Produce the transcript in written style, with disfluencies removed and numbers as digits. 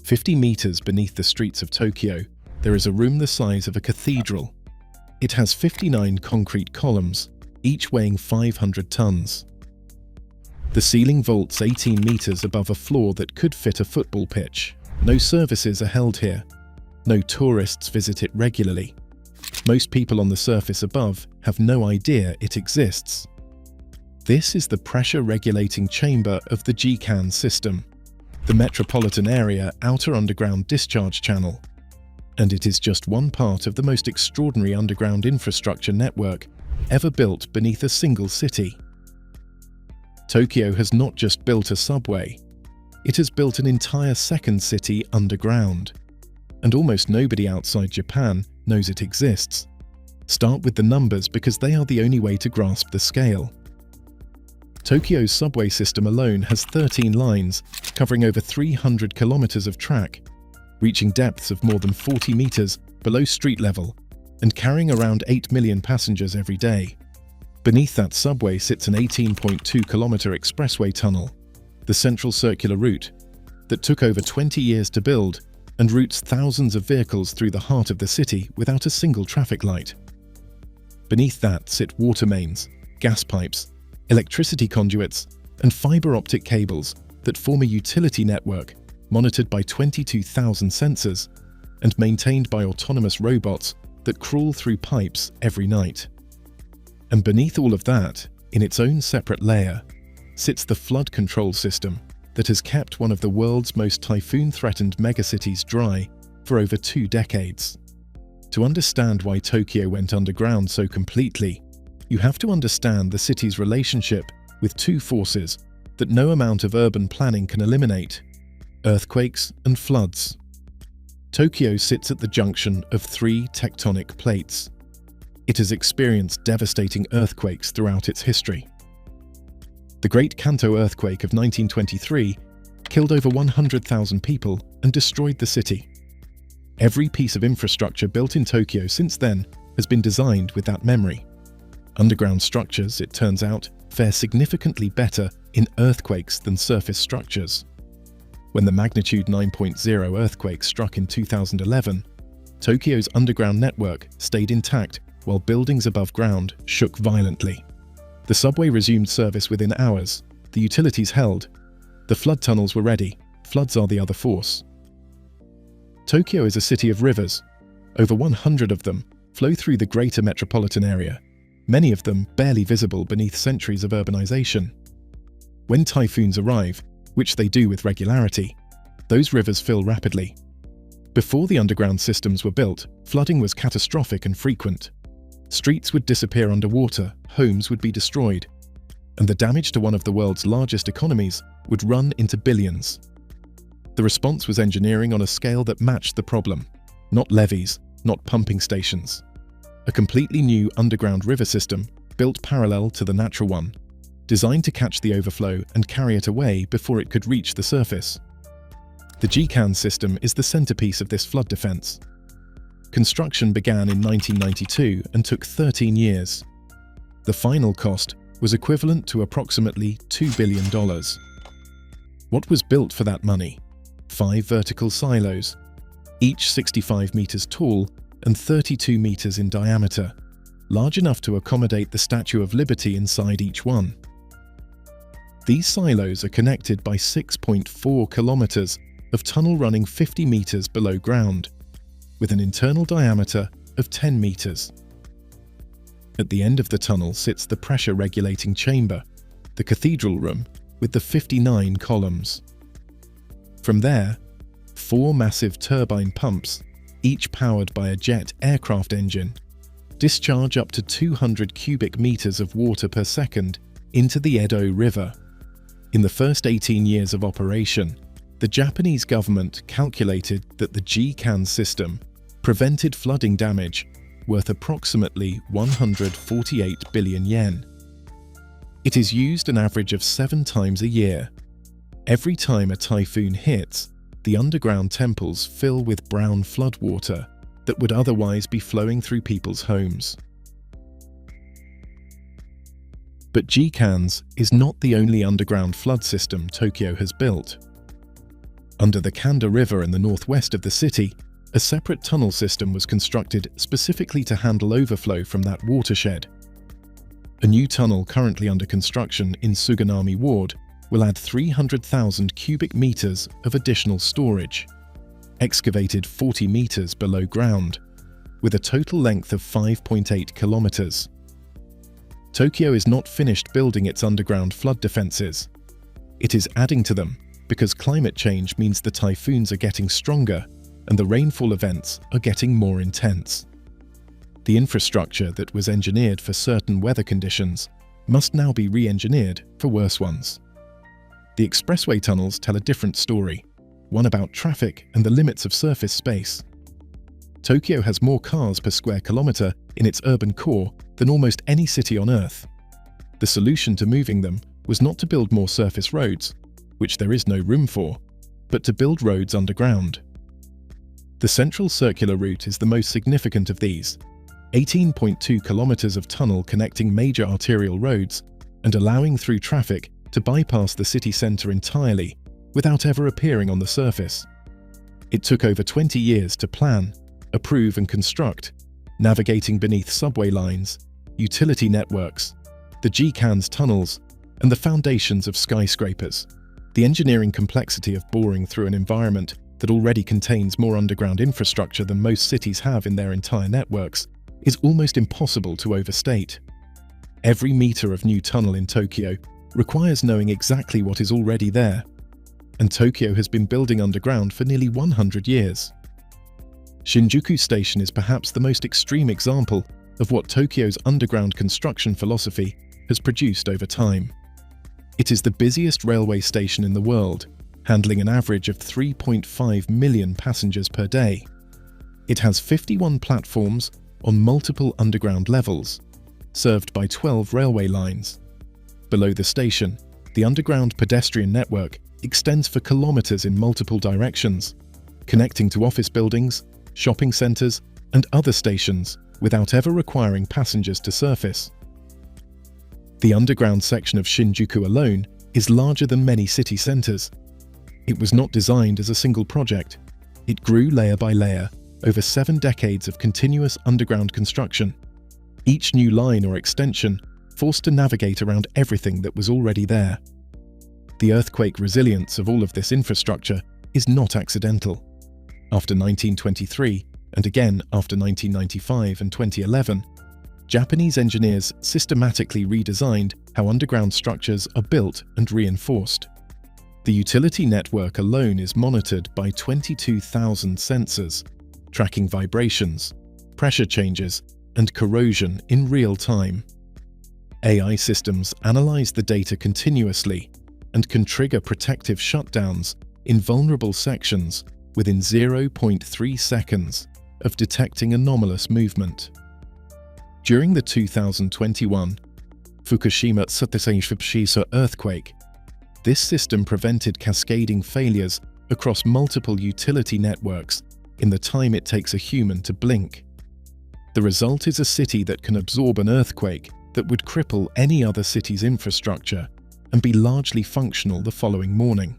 50 meters beneath the streets of Tokyo, there is a room the size of a cathedral. It has 59 concrete columns, each weighing 500 tons. The ceiling vaults 18 meters above a floor that could fit a football pitch. No services are held here. No tourists visit it regularly. Most people on the surface above have no idea it exists. This is the pressure-regulating chamber of the GCAN system, the Metropolitan Area Outer Underground Discharge Channel. And it is just one part of the most extraordinary underground infrastructure network ever built beneath a single city. Tokyo has not just built a subway, it has built an entire second city underground. And almost nobody outside Japan knows it exists. Start with the numbers because they are the only way to grasp the scale. Tokyo's subway system alone has 13 lines, covering over 300 kilometers of track, reaching depths of more than 40 meters below street level, and carrying around 8 million passengers every day. Beneath that subway sits an 18.2-kilometer expressway tunnel, the Central Circular Route, that took over 20 years to build and routes thousands of vehicles through the heart of the city without a single traffic light. Beneath that sit water mains, gas pipes, electricity conduits, and fiber optic cables that form a utility network monitored by 22,000 sensors and maintained by autonomous robots that crawl through pipes every night. And beneath all of that, in its own separate layer, sits the flood control system that has kept one of the world's most typhoon-threatened megacities dry for over 2 decades. To understand why Tokyo went underground so completely, you have to understand the city's relationship with two forces that no amount of urban planning can eliminate: earthquakes and floods. Tokyo sits at the junction of 3 tectonic plates. It has experienced devastating earthquakes throughout its history. The Great Kanto earthquake of 1923 killed over 100,000 people and destroyed the city. Every piece of infrastructure built in Tokyo since then has been designed with that memory. Underground structures, it turns out, fare significantly better in earthquakes than surface structures. When the magnitude 9.0 earthquake struck in 2011, Tokyo's underground network stayed intact while buildings above ground shook violently. The subway resumed service within hours, the utilities held, the flood tunnels were ready, floods are the other force. Tokyo is a city of rivers. Over 100 of them flow through the greater metropolitan area, many of them barely visible beneath centuries of urbanization. When typhoons arrive, which they do with regularity, those rivers fill rapidly. Before the underground systems were built, flooding was catastrophic and frequent. Streets would disappear underwater, homes would be destroyed, and the damage to one of the world's largest economies would run into billions. The response was engineering on a scale that matched the problem. Not levees, not pumping stations. A completely new underground river system, built parallel to the natural one, designed to catch the overflow and carry it away before it could reach the surface. The GCAN system is the centerpiece of this flood defense. Construction began in 1992 and took 13 years. The final cost was equivalent to approximately $2 billion. What was built for that money? 5 vertical silos, each 65 meters tall and 32 meters in diameter, large enough to accommodate the Statue of Liberty inside each one. These silos are connected by 6.4 kilometers of tunnel running 50 meters below ground, with an internal diameter of 10 meters. At the end of the tunnel sits the pressure-regulating chamber, the cathedral room, with the 59 columns. From there, 4 massive turbine pumps, each powered by a jet aircraft engine, discharge up to 200 cubic meters of water per second into the Edo River. In the first 18 years of operation, the Japanese government calculated that the GCAN system prevented flooding damage worth approximately 148 billion yen. It is used an average of 7 times a year. Every time a typhoon hits, the underground temples fill with brown floodwater that would otherwise be flowing through people's homes. But GCAN's is not the only underground flood system Tokyo has built. Under the Kanda River in the northwest of the city, a separate tunnel system was constructed specifically to handle overflow from that watershed. A new tunnel currently under construction in Suganami Ward will add 300,000 cubic meters of additional storage, excavated 40 meters below ground, with a total length of 5.8 kilometers. Tokyo is not finished building its underground flood defenses. It is adding to them because climate change means the typhoons are getting stronger and the rainfall events are getting more intense. The infrastructure that was engineered for certain weather conditions must now be re-engineered for worse ones. The expressway tunnels tell a different story, one about traffic and the limits of surface space. Tokyo has more cars per square kilometer in its urban core than almost any city on Earth. The solution to moving them was not to build more surface roads, which there is no room for, but to build roads underground. The central circular route is the most significant of these, 18.2 kilometers of tunnel connecting major arterial roads and allowing through traffic to bypass the city center entirely without ever appearing on the surface. It took over 20 years to plan, approve and construct, navigating beneath subway lines, utility networks, the GCAN's tunnels, and the foundations of skyscrapers. The engineering complexity of boring through an environment that already contains more underground infrastructure than most cities have in their entire networks is almost impossible to overstate. Every meter of new tunnel in Tokyo requires knowing exactly what is already there, and Tokyo has been building underground for nearly 100 years. Shinjuku Station is perhaps the most extreme example of what Tokyo's underground construction philosophy has produced over time. It is the busiest railway station in the world, handling an average of 3.5 million passengers per day. It has 51 platforms on multiple underground levels, served by 12 railway lines. Below the station, the underground pedestrian network extends for kilometers in multiple directions, connecting to office buildings, shopping centers, and other stations without ever requiring passengers to surface. The underground section of Shinjuku alone is larger than many city centers. It was not designed as a single project. It grew layer by layer over 7 decades of continuous underground construction. Each new line or extension forced to navigate around everything that was already there. The earthquake resilience of all of this infrastructure is not accidental. After 1923, and again after 1995 and 2011, Japanese engineers systematically redesigned how underground structures are built and reinforced. The utility network alone is monitored by 22,000 sensors, tracking vibrations, pressure changes, and corrosion in real time. AI systems analyze the data continuously and can trigger protective shutdowns in vulnerable sections within 0.3 seconds of detecting anomalous movement. During the 2021 Fukushima Tsukushima earthquake, this system prevented cascading failures across multiple utility networks in the time it takes a human to blink. The result is a city that can absorb an earthquake that would cripple any other city's infrastructure and be largely functional the following morning.